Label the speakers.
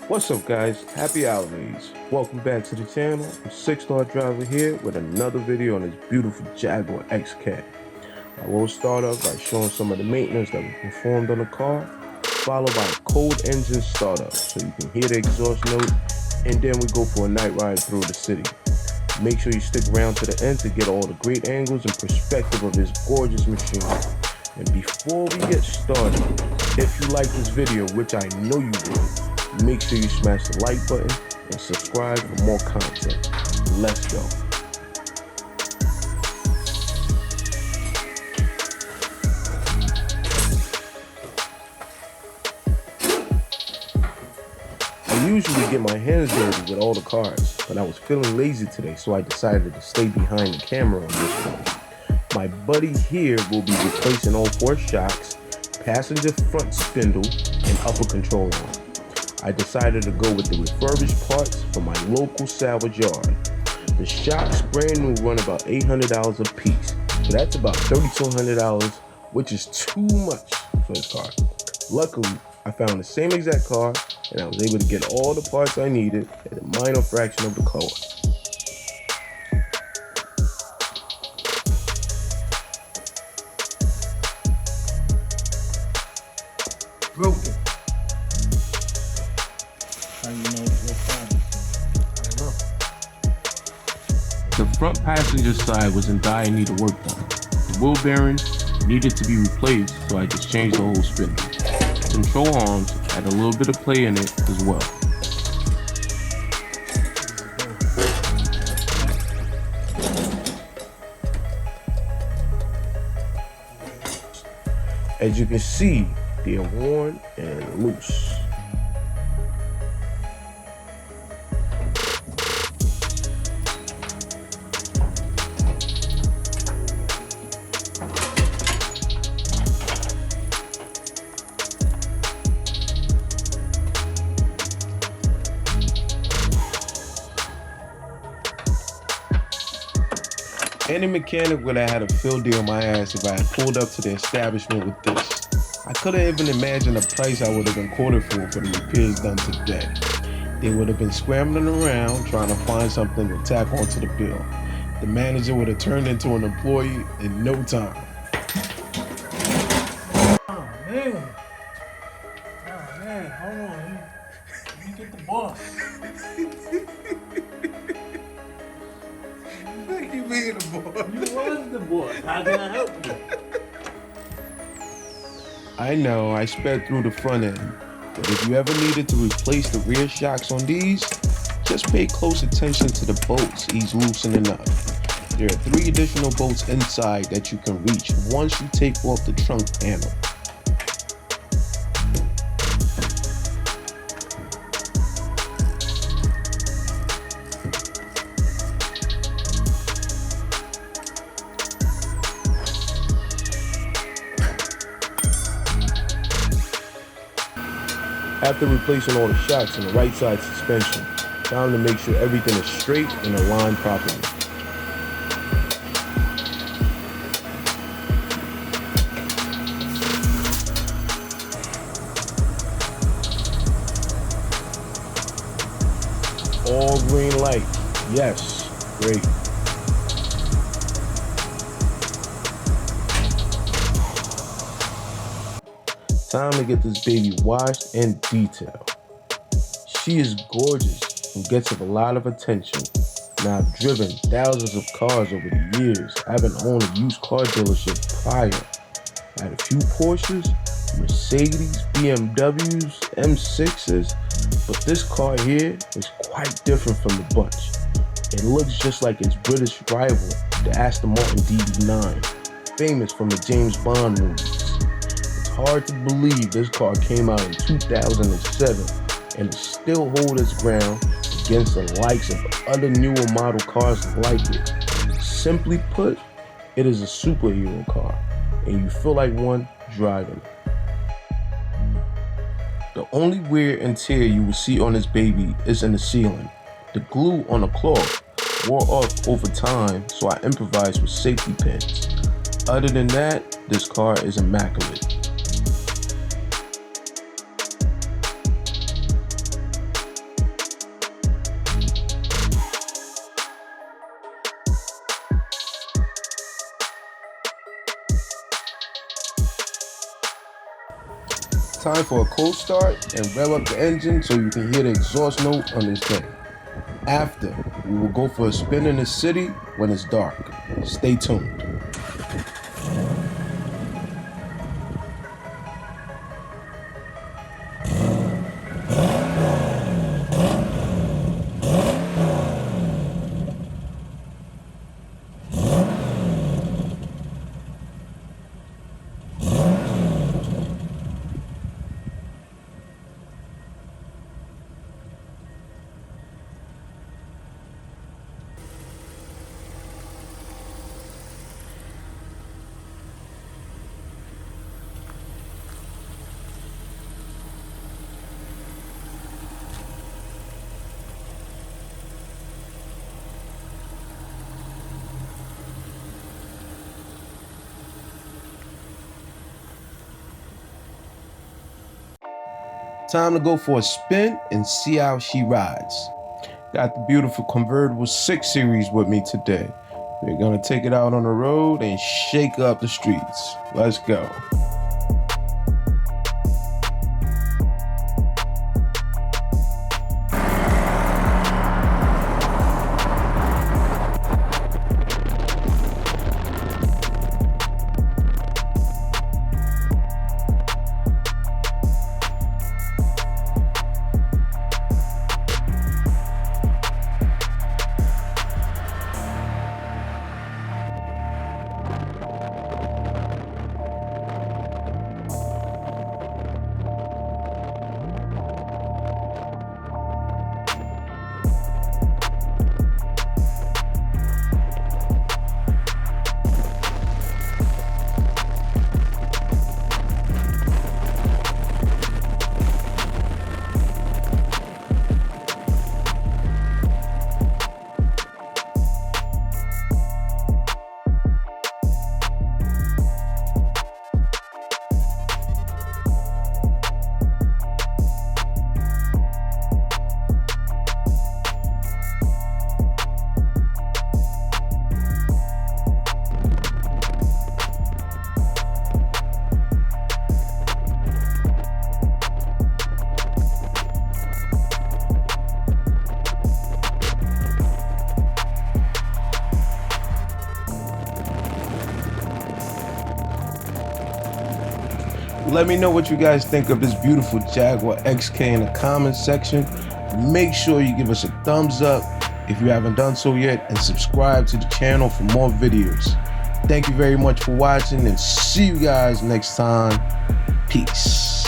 Speaker 1: What's up guys, happy holidays. Welcome back to the channel. I'm 6-star driver here with another video on this beautiful Jaguar XK. I will start off by showing some of the maintenance that we performed on the car, followed by a cold engine startup so you can hear the exhaust note, and then we go for a night ride through the city. Make sure you stick around to the end to get all the great angles and perspective of this gorgeous machine. And before we get started, if you like this video, which I know you will, make sure you smash the like button and subscribe for more content. Let's go. I usually get my hands dirty with all the cars, but I was feeling lazy today, so I decided to stay behind the camera on this one. My buddy here will be replacing all 4 shocks, passenger front spindle, and upper control arm. I decided to go with the refurbished parts from my local salvage yard. The shocks brand new run about $800 a piece, so that's about $3,200, which is too much for this car. Luckily, I found the same exact car, and I was able to get all the parts I needed at a minor fraction of the cost.
Speaker 2: Broken. How you know it's your problem? I don't know.
Speaker 1: The front passenger side was in dire need of work done. The wheel bearings needed to be replaced, so I just changed the whole spindle. Control arms had a little bit of play in it as well. As you can see, they are worn and loose. Any mechanic would have had a field day on my ass if I had pulled up to the establishment with this. I couldn't even imagine the price I would have been quoted for the repairs done today. They would have been scrambling around trying to find something to tack onto the bill. The manager would have turned into an employee in no time.
Speaker 2: Oh man, hold on. Let me get the boss.
Speaker 1: What you being the boss?
Speaker 2: You was the boss. How can I help you?
Speaker 1: I know I sped through the front end, but if you ever needed to replace the rear shocks on these, just pay close attention to the bolts he's loosening up. There are 3 additional bolts inside that you can reach once you take off the trunk panel. After replacing all the shocks in the right side suspension, time to make sure everything is straight and aligned properly. All green light. Yes, great. Time to get this baby washed and detailed. She is gorgeous and gets a lot of attention. Now, I've driven thousands of cars over the years. I haven't owned a used car dealership prior. I had a few Porsches, Mercedes, BMWs, M6s, but this car here is quite different from the bunch. It looks just like its British rival, the Aston Db9, famous from the James Bond movies. Hard to believe this car came out in 2007 and it still holds its ground against the likes of other newer model cars like it. Simply put, it is a superhero car and you feel like one driving it. The only wear and tear you will see on this baby is in the ceiling. The glue on the cloth wore off over time, so I improvised with safety pins. Other than that, this car is immaculate. time for a cold start and rev up the engine so you can hear the exhaust note on this thing. After, we will go for a spin in the city when it's dark. Stay tuned. Time to go for a spin and see how she rides. Got the beautiful convertible 6 Series with me today. We're gonna take it out on the road and shake up the streets. Let's go. Let me know what you guys think of this beautiful Jaguar XK in the comments section. Make sure you give us a thumbs up if you haven't done so yet, and subscribe to the channel for more videos. Thank you very much for watching, and see you guys next time. Peace.